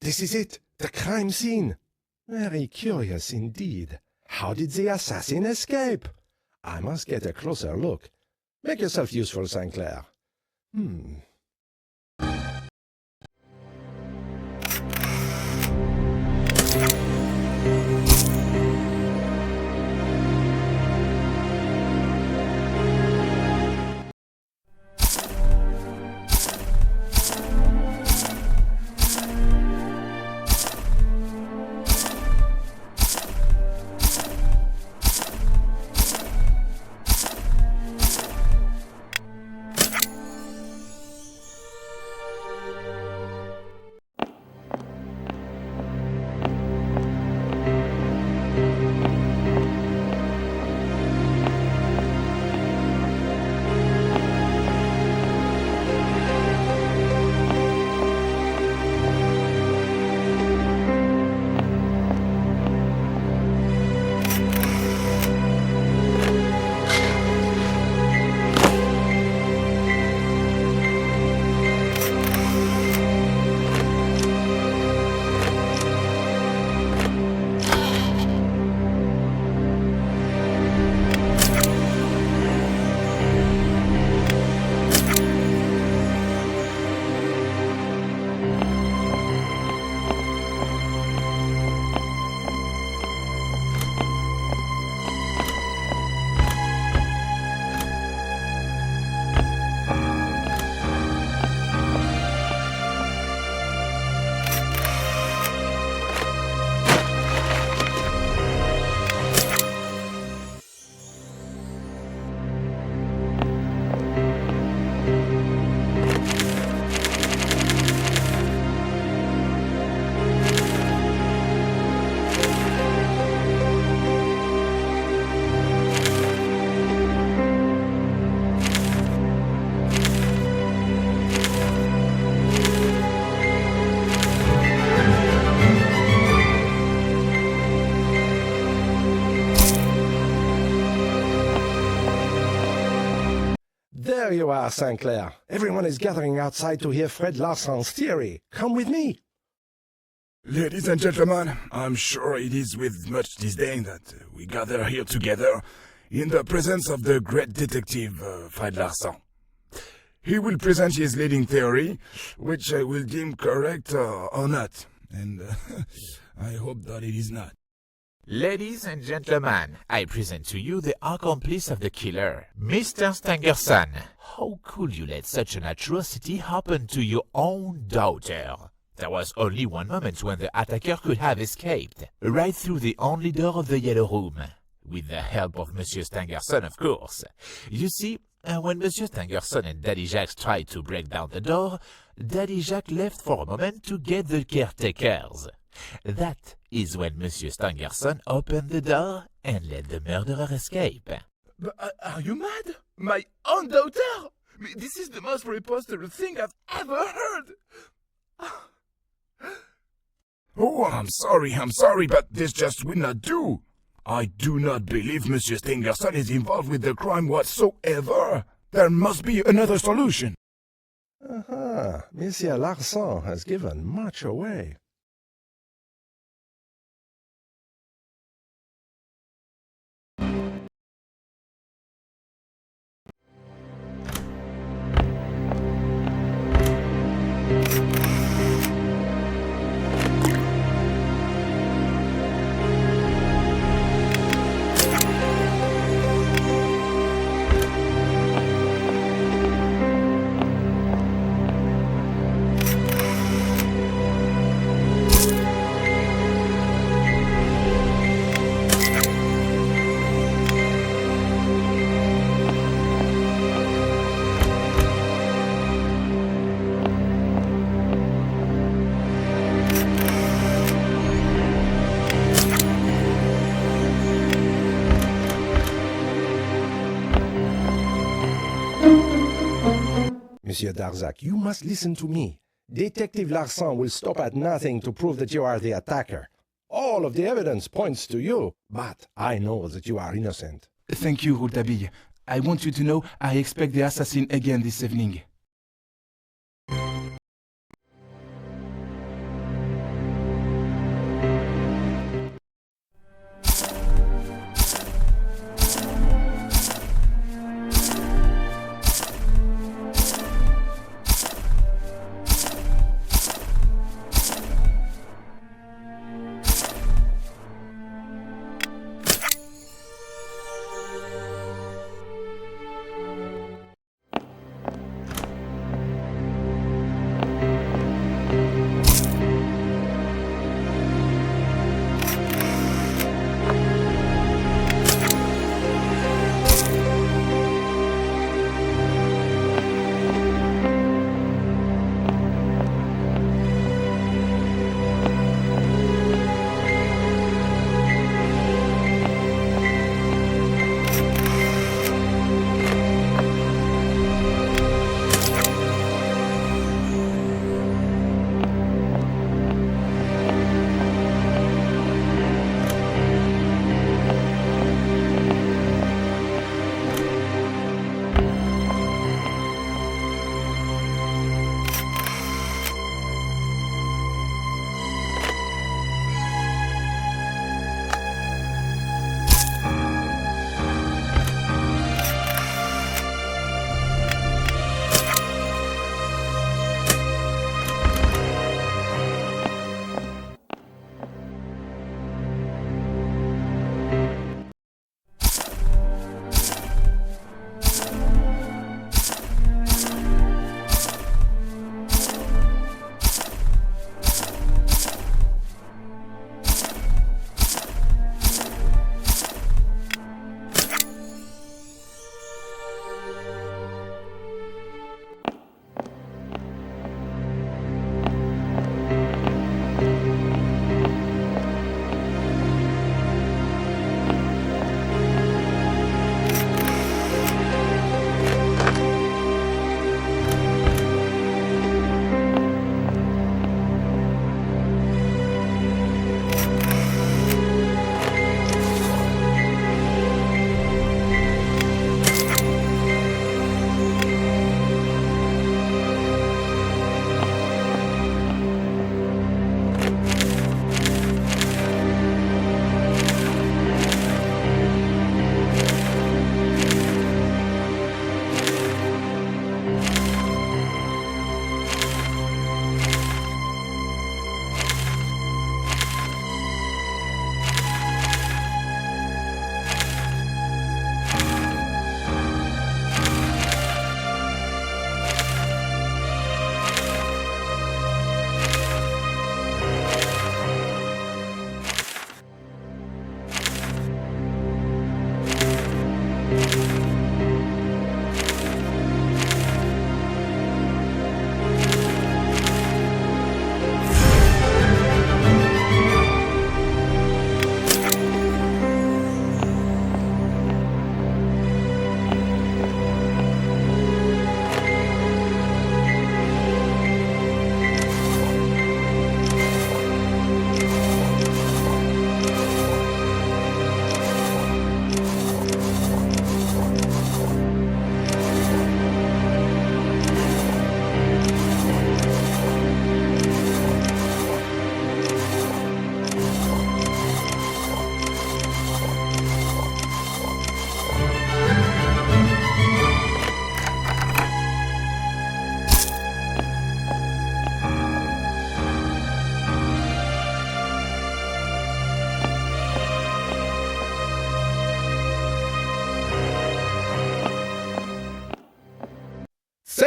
this is it, the crime scene. Very curious indeed. How did the assassin escape? I must get a closer look. Make yourself useful, Sinclair. There you are, Sinclair. Everyone is gathering outside to hear Fred Larsen's theory. Come with me. Ladies and gentlemen, I'm sure it is with much disdain that we gather here together in the presence of the great detective Fred Larsen. He will present his leading theory, which I will deem correct or not, and I hope that it is not. Ladies and gentlemen, I present to you the accomplice of the killer, Mr. Stangerson. How could you let such an atrocity happen to your own daughter? There was only one moment when the attacker could have escaped, right through the only door of the yellow room. With the help of Monsieur Stangerson, of course. You see, when Monsieur Stangerson and Daddy Jacques tried to break down the door, Daddy Jacques left for a moment to get the caretakers. That is when Monsieur Stangerson opened the door and let the murderer escape. But are you mad? My own daughter? This is the most preposterous thing I've ever heard. Oh, I'm sorry, but this just will not do. I do not believe Monsieur Stangerson is involved with the crime whatsoever. There must be another solution. Aha, Monsieur Larsen has given much away. Monsieur Darzac, you must listen to me. Detective Larsen will stop at nothing to prove that you are the attacker. All of the evidence points to you, but I know that you are innocent. Thank you, Rultabille. I want you to know I expect the assassin again this evening.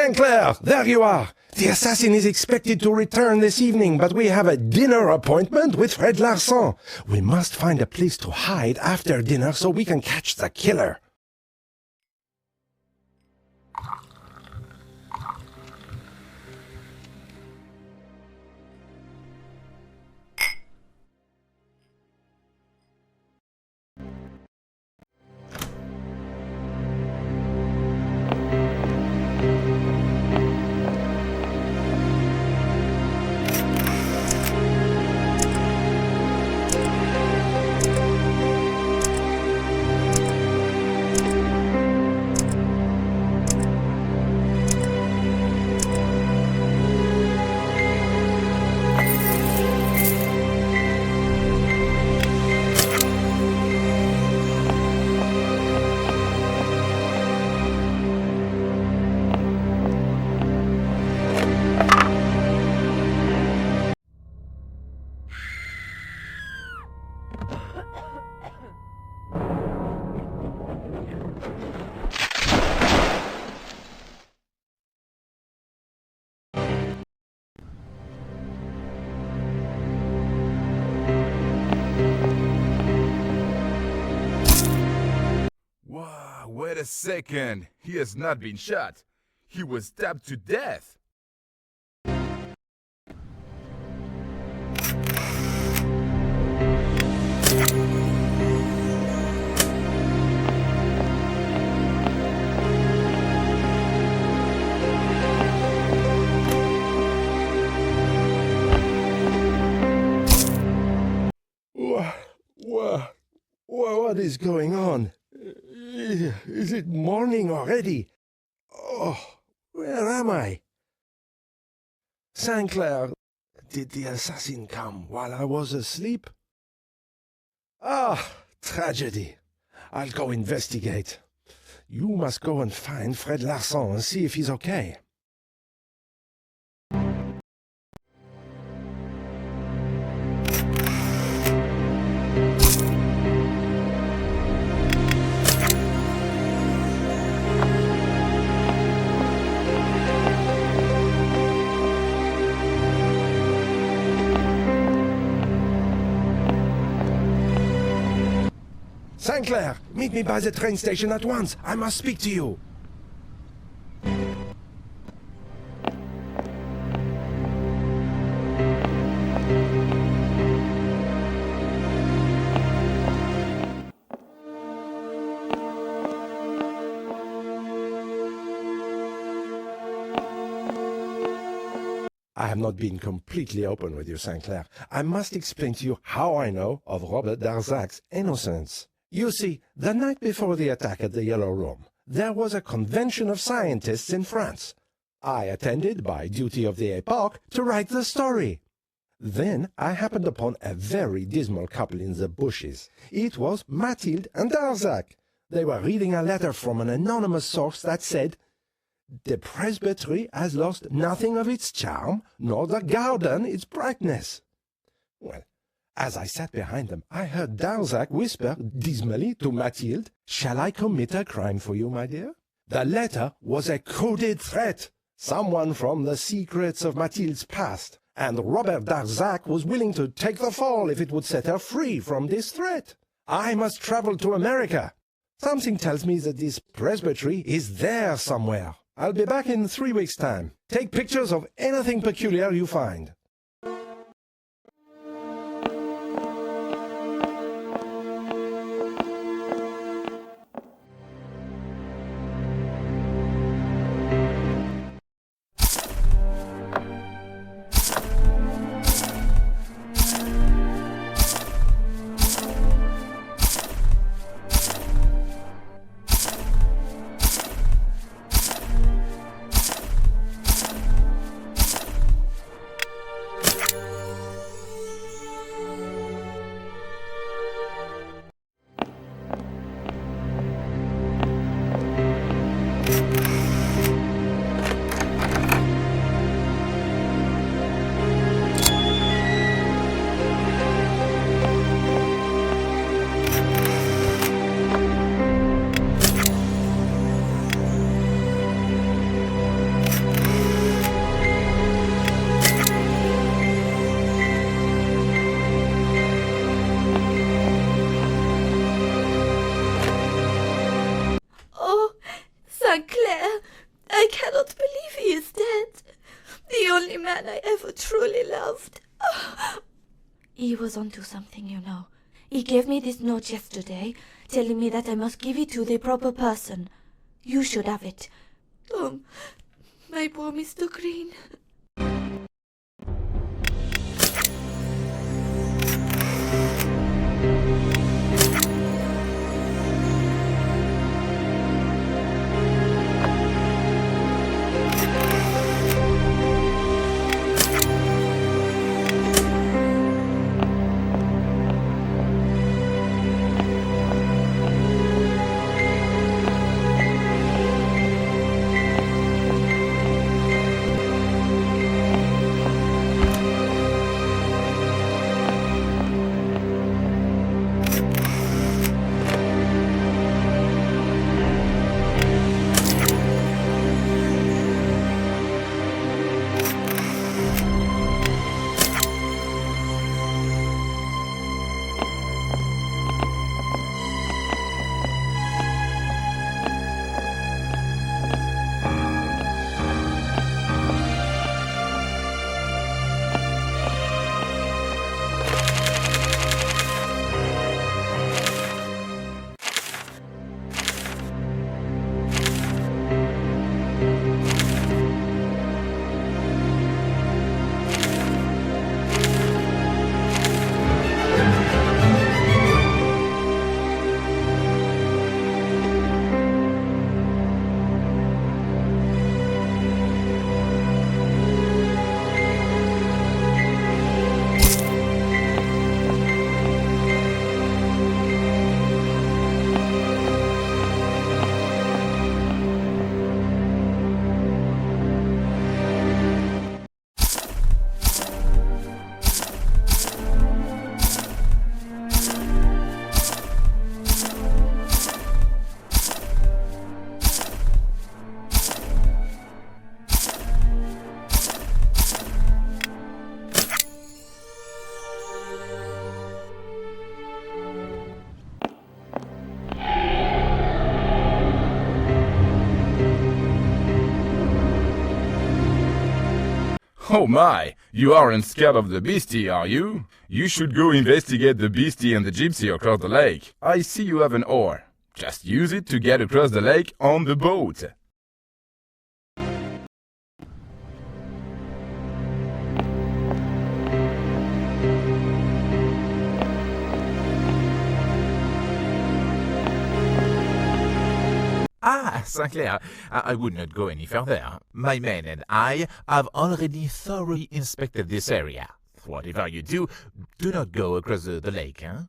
Sinclair, there you are. The assassin is expected to return this evening, but we have a dinner appointment with Fred Larsan. We must find a place to hide after dinner so we can catch the killer. Wow, wait a second. He has not been shot. He was stabbed to death. What is going on? Is it morning already? Oh, where am I? Sinclair, did the assassin come while I was asleep? Ah, tragedy. I'll go investigate. You must go and find Fred Larsan and see if he's okay. Sinclair, meet me by the train station at once. I must speak to you. I have not been completely open with you, Sinclair. I must explain to you how I know of Robert Darzac's innocence. You see, the night before the attack at the Yellow Room, there was a convention of scientists in France. I attended by duty of the epoch to write the story. Then I happened upon a very dismal couple in the bushes. It was Matильde and Darzac. They were reading a letter from an anonymous source that said, "The presbytery has lost nothing of its charm, nor the garden its brightness." Well, as I sat behind them, I heard Darzac whisper dismally to Matильde, "Shall I commit a crime for you, my dear?" The letter was a coded threat, someone from the secrets of Matilde's past, and Robert Darzac was willing to take the fall if it would set her free from this threat. I must travel to America. Something tells me that this presbytery is there somewhere. I'll be back in 3 weeks' time. Take pictures of anything peculiar you find. moved. He was onto something, you know. He gave me this note yesterday, telling me that I must give it to the proper person. You should have it. My poor Mr. Green. Oh my, you aren't scared of the beastie, are you? You should go investigate the beastie and the gypsy across the lake. I see you have an oar. Just use it to get across the lake on the boat. Ah, Sinclair, I would not go any further. My men and I have already thoroughly inspected this area. Whatever you do, do not go across the lake, huh?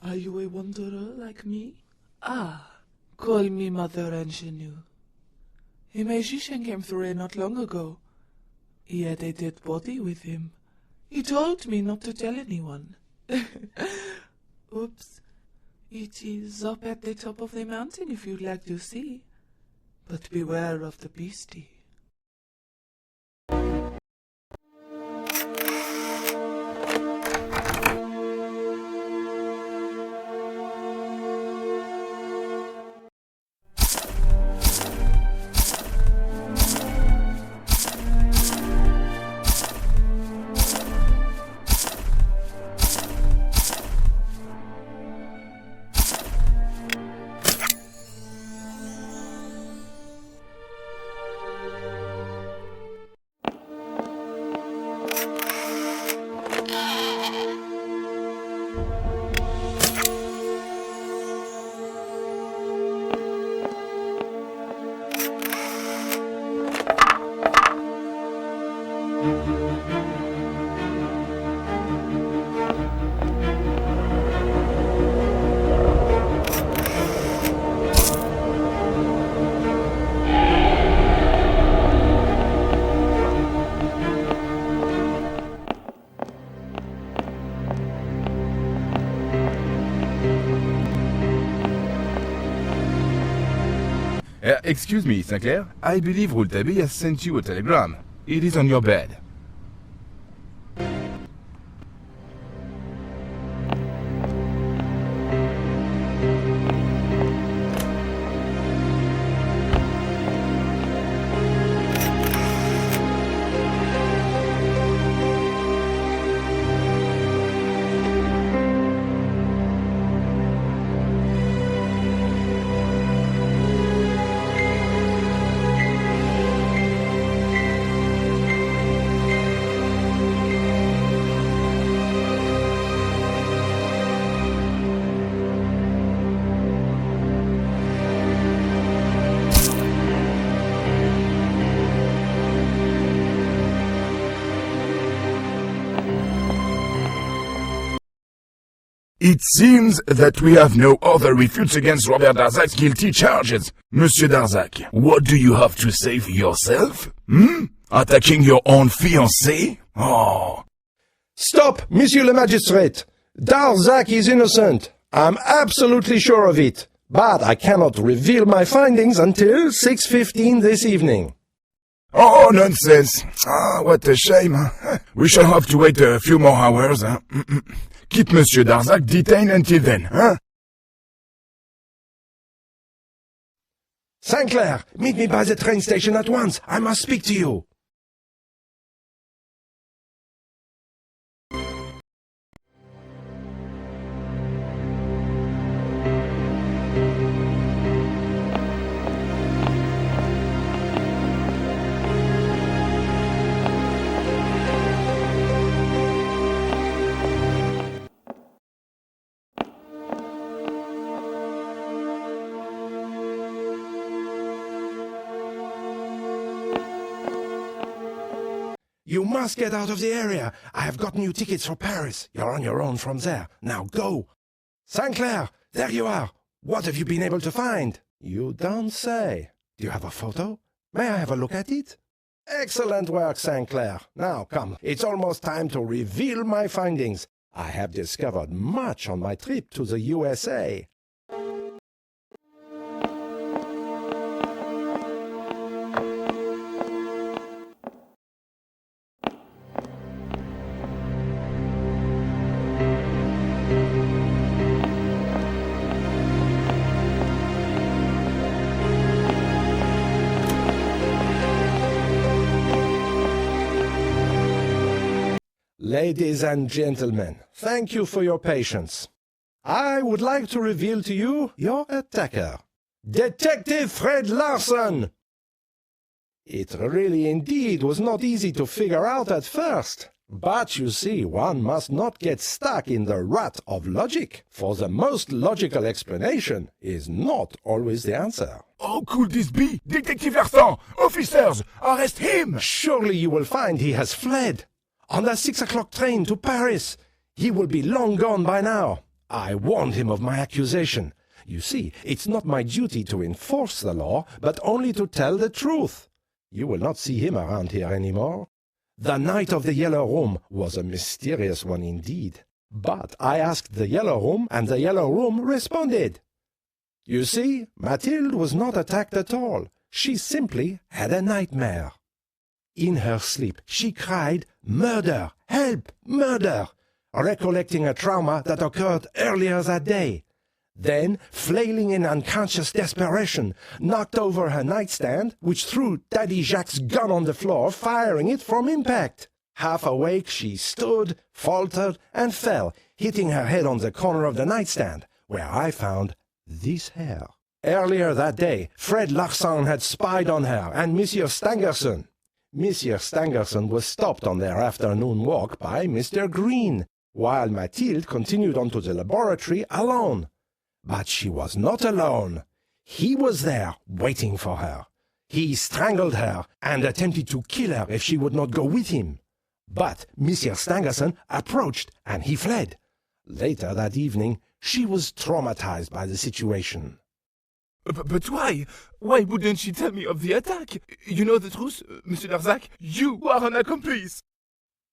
Are you a wanderer like me? Ah, call me Mother Ingenue. A magician came through here not long ago. He had a dead body with him. He told me not to tell anyone. Oops. It is up at the top of the mountain if you'd like to see. But beware of the beastie. Excuse me, Sinclair. I believe Rultabi has sent you a telegram. It is on your bed. It seems that we have no other refutes against Robert Darzac's guilty charges. Monsieur Darzac, what do you have to say for yourself? Attacking your own fiancée? Oh. Stop, Monsieur le Magistrate! Darzac is innocent. I'm absolutely sure of it. But I cannot reveal my findings until 6:15 this evening. Oh, nonsense. What a shame. We shall have to wait a few more hours. Keep Monsieur Darzac detained until then, Sinclair, meet me by the train station at once. I must speak to you. You must get out of the area. I have gotten you tickets for Paris. You're on your own from there. Now go. Sinclair, there you are. What have you been able to find? You don't say. Do you have a photo? May I have a look at it? Excellent work, Sinclair. Now, come. It's almost time to reveal my findings. I have discovered much on my trip to the USA. Ladies and gentlemen, thank you for your patience. I would like to reveal to you your attacker, Detective Fred Larson. It really indeed was not easy to figure out at first. But you see, one must not get stuck in the rut of logic, for the most logical explanation is not always the answer. How could this be? Detective Larson! Officers! Arrest him! Surely you will find he has fled. On the 6 o'clock train to Paris. He will be long gone by now. I warned him of my accusation. You see, it's not my duty to enforce the law, but only to tell the truth. You will not see him around here anymore. The night of the Yellow Room was a mysterious one indeed. But I asked the Yellow Room, and the Yellow Room responded. You see, Matilde was not attacked at all. She simply had a nightmare. In her sleep, she cried, "Murder! Help! Murder!" recollecting a trauma that occurred earlier that day. Then, flailing in unconscious desperation, knocked over her nightstand, which threw Daddy Jacques' gun on the floor, firing it from impact. Half awake, she stood, faltered, and fell, hitting her head on the corner of the nightstand, where I found this hair. Earlier that day, Fred Larsan had spied on her and Monsieur Stangerson. Monsieur Stangerson was stopped on their afternoon walk by Mr. Green, while Mathilde continued on to the laboratory alone. But she was not alone. He was there, waiting for her. He strangled her and attempted to kill her if she would not go with him. But Monsieur Stangerson approached and he fled. Later that evening, she was traumatized by the situation. But why? Why wouldn't she tell me of the attack? You know the truth, Monsieur Darzac? You are an accomplice.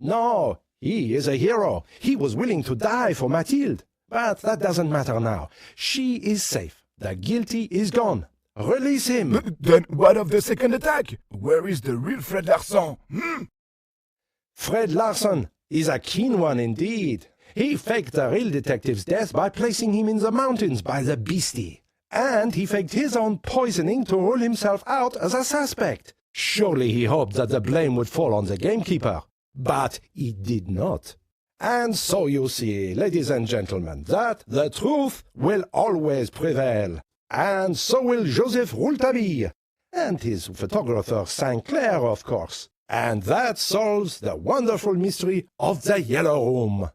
No, he is a hero. He was willing to die for Mathilde. But that doesn't matter now. She is safe. The guilty is gone. Release him. Then what of the second attack? Where is the real Fred Larsan? Fred Larsan is a keen one indeed. He faked the real detective's death by placing him in the mountains by the beastie. And he faked his own poisoning to rule himself out as a suspect. Surely he hoped that the blame would fall on the gamekeeper. But he did not. And so you see, ladies and gentlemen, that the truth will always prevail. And so will Joseph Rультабию. And his photographer Sinclair, of course. And that solves the wonderful mystery of the Yellow Room.